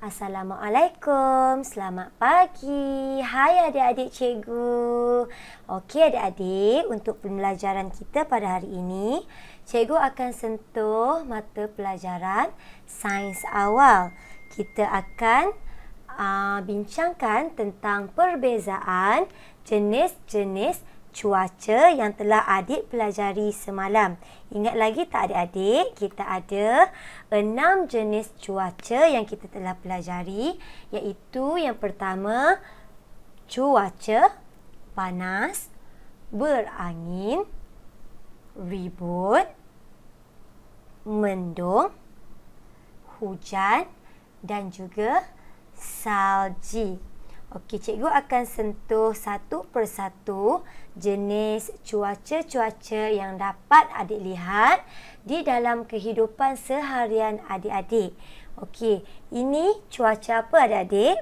Assalamualaikum, selamat pagi. Hai adik-adik cikgu. Okey adik-adik, untuk pembelajaran kita pada hari ini, cikgu akan sentuh mata pelajaran sains awal. Kita akan bincangkan tentang perbezaan jenis-jenis cuaca yang telah adik pelajari semalam. Ingat lagi tak adik-adik? Kita ada 6 jenis cuaca yang kita telah pelajari, iaitu yang pertama cuaca panas, berangin, ribut, mendung, hujan dan juga salji. Okey, cikgu akan sentuh satu persatu jenis cuaca-cuaca yang dapat adik lihat di dalam kehidupan seharian adik-adik. Okey, ini cuaca apa adik-adik?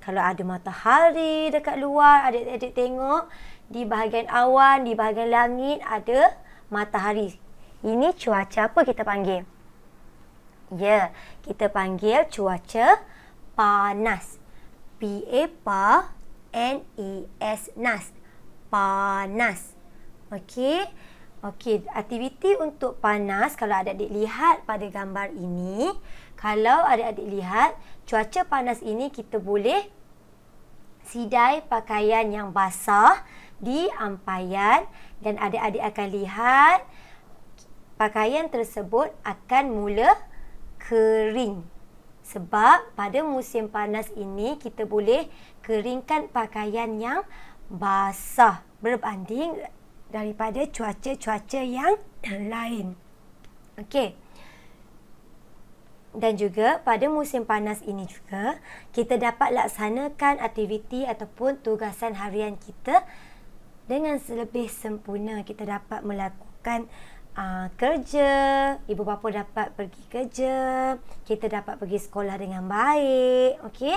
Kalau ada matahari dekat luar, adik-adik tengok di bahagian awan, di bahagian langit ada matahari. Ini cuaca apa kita panggil? Ya, kita panggil cuaca panas. P-A-N-E-S, nas. Panas. Okey. Okey, aktiviti untuk panas, kalau adik-adik lihat pada gambar ini, kalau adik-adik lihat, cuaca panas ini kita boleh sidai pakaian yang basah di ampaian dan adik-adik akan lihat pakaian tersebut akan mula kering. Sebab pada musim panas ini kita boleh keringkan pakaian yang basah berbanding daripada cuaca-cuaca yang lain. Okey. Dan juga pada musim panas ini juga kita dapat laksanakan aktiviti ataupun tugasan harian kita dengan selebih sempurna. Kita dapat melakukan kerja, ibu bapa dapat pergi kerja, kita dapat pergi sekolah dengan baik. Okey.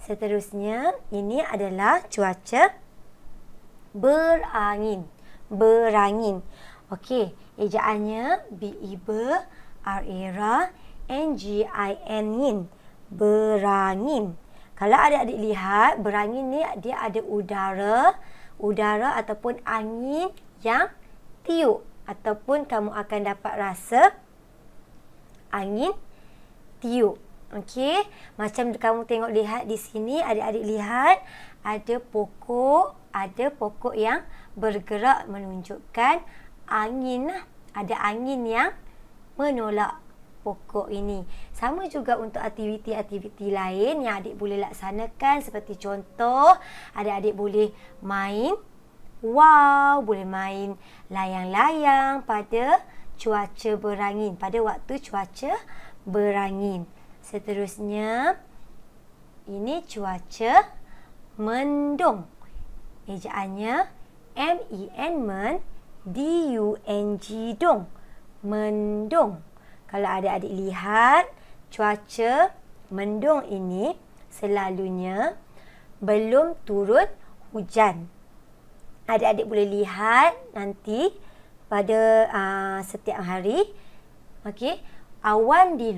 Seterusnya, ini adalah cuaca berangin. Berangin. Okey, ejaannya B-I-B R-A-R N-G-I-N. Berangin. Kalau adik-adik lihat, berangin ni dia ada udara ataupun angin yang tiup. Ataupun kamu akan dapat rasa angin tiup. Okey, macam kamu tengok lihat di sini, adik-adik lihat ada pokok yang bergerak menunjukkan angin. Ada angin yang menolak pokok ini. Sama juga untuk aktiviti-aktiviti lain yang adik boleh laksanakan, seperti contoh adik-adik boleh main boleh main layang-layang pada cuaca berangin, pada waktu cuaca berangin. Seterusnya, ini cuaca mendung. Ejaannya M-E-N, D-U-N-G, dong. Mendung. Kalau adik-adik lihat, cuaca mendung ini selalunya belum turun hujan. Adik-adik boleh lihat nanti pada setiap hari, okey, awan di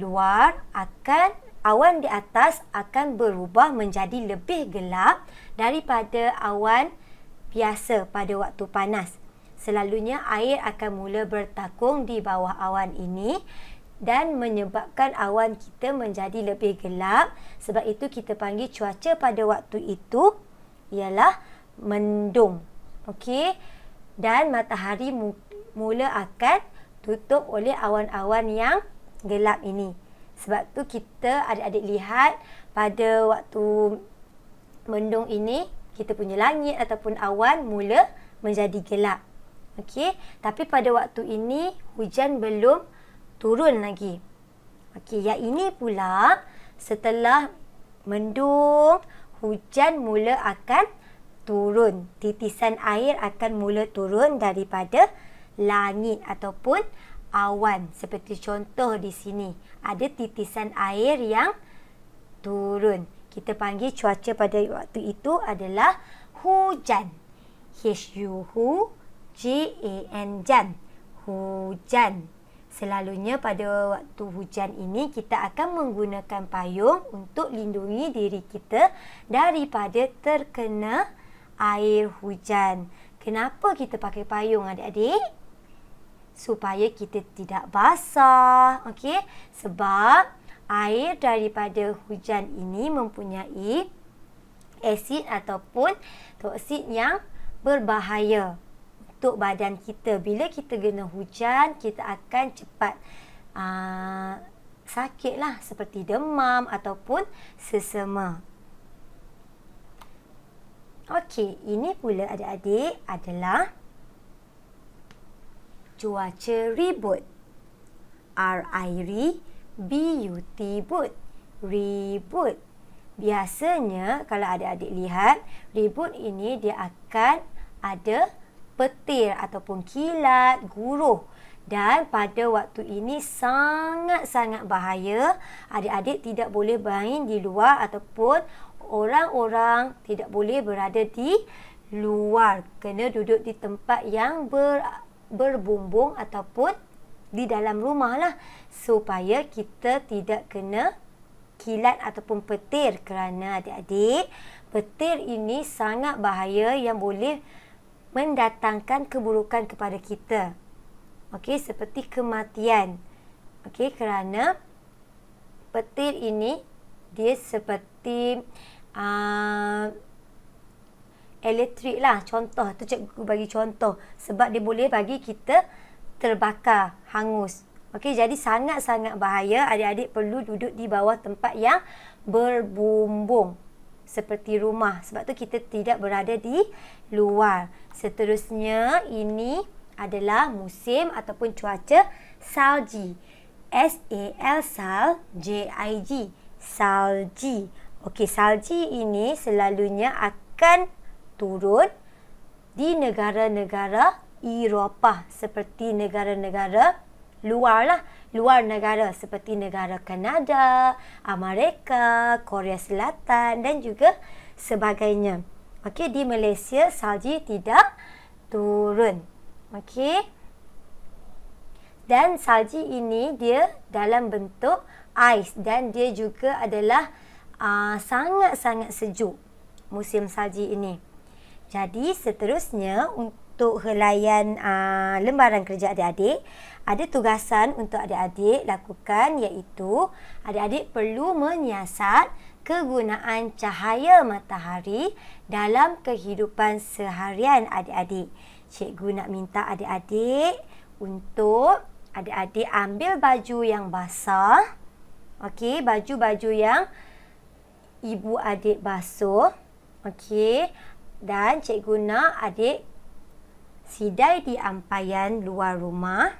atas akan berubah menjadi lebih gelap daripada awan biasa pada waktu panas. Selalunya air akan mula bertakung di bawah awan ini dan menyebabkan awan kita menjadi lebih gelap. Sebab itu kita panggil cuaca pada waktu itu ialah mendung. Okey, dan matahari mula akan tutup oleh awan-awan yang gelap ini. Sebab tu kita adik-adik lihat pada waktu mendung ini, kita punya langit ataupun awan mula menjadi gelap. Okey, tapi pada waktu ini hujan belum turun lagi. Okey, yang ini pula setelah mendung, hujan mula akan turun. Titisan air akan mula turun daripada langit ataupun awan. Seperti contoh di sini, ada titisan air yang turun. Kita panggil cuaca pada waktu itu adalah hujan. H-U-J-A-N, jan. Hujan. Selalunya pada waktu hujan ini kita akan menggunakan payung untuk lindungi diri kita daripada terkena air hujan. Kenapa kita pakai payung adik-adik? Supaya kita tidak basah. Okey? Sebab air daripada hujan ini mempunyai asid ataupun toksik yang berbahaya untuk badan kita. Bila kita kena hujan, kita akan cepat sakitlah, seperti demam ataupun sesama. Okey, ini pula adik-adik adalah cuaca ribut. R-I-B-U-T but. Ribut. Biasanya kalau adik-adik lihat, ribut ini dia akan ada petir ataupun kilat, guruh. Dan pada waktu ini sangat-sangat bahaya. Adik-adik tidak boleh main di luar ataupun orang-orang tidak boleh berada di luar. Kena duduk di tempat yang berbumbung ataupun di dalam rumah lah. Supaya kita tidak kena kilat ataupun petir. Kerana adik-adik, petir ini sangat bahaya yang boleh mendatangkan keburukan kepada kita. Okey, seperti kematian. Okey, kerana petir ini dia seperti elektrik lah. Contoh tu cikgu bagi contoh. Sebab dia boleh bagi kita terbakar, hangus. Okey, jadi sangat-sangat bahaya. Adik-adik perlu duduk di bawah tempat yang berbumbung seperti rumah. Sebab tu kita tidak berada di luar. Seterusnya, ini adalah musim ataupun cuaca salji. S-A-L J-I-G. Salji. Okey, salji ini selalunya akan turun di negara-negara Eropah. Seperti negara-negara luar lah. Luar negara seperti negara Kanada, Amerika, Korea Selatan dan juga sebagainya. Okey, di Malaysia salji tidak turun. Okey. Dan salji ini dia dalam bentuk ais dan dia juga adalah sangat-sangat sejuk musim salji ini. Jadi seterusnya untuk helaian lembaran kerja adik-adik, ada tugasan untuk adik-adik lakukan, iaitu adik-adik perlu menyiasat kegunaan cahaya matahari dalam kehidupan seharian adik-adik. Cikgu nak minta adik-adik untuk adik-adik ambil baju yang basah. Okey, baju-baju yang ibu adik basuh. Okey, dan cikgu nak adik sidai di ampaian luar rumah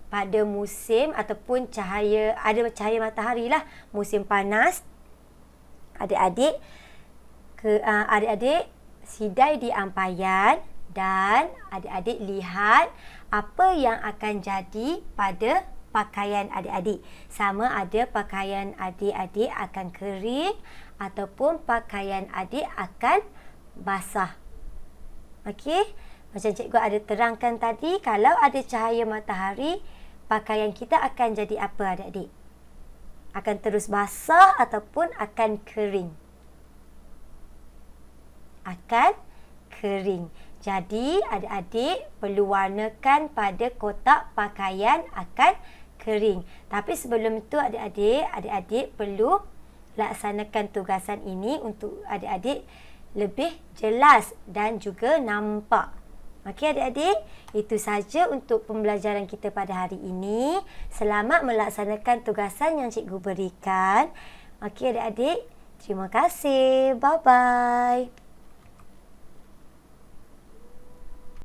pada musim ataupun ada cahaya matahari lah, musim panas. Adik-adik sidai di ampaian dan adik-adik lihat apa yang akan jadi pada pakaian adik-adik. Sama ada pakaian adik-adik akan kering ataupun pakaian adik akan basah. Okey, macam cikgu ada terangkan tadi, kalau ada cahaya matahari, pakaian kita akan jadi apa adik-adik? Akan terus basah ataupun akan kering? Akan kering. Jadi adik-adik perlu warnakan pada kotak pakaian akan kering. Tapi sebelum itu adik-adik perlu laksanakan tugasan ini untuk adik-adik lebih jelas dan juga nampak. Okey adik-adik, itu saja untuk pembelajaran kita pada hari ini. Selamat melaksanakan tugasan yang cikgu berikan. Okey adik-adik, terima kasih. Bye-bye.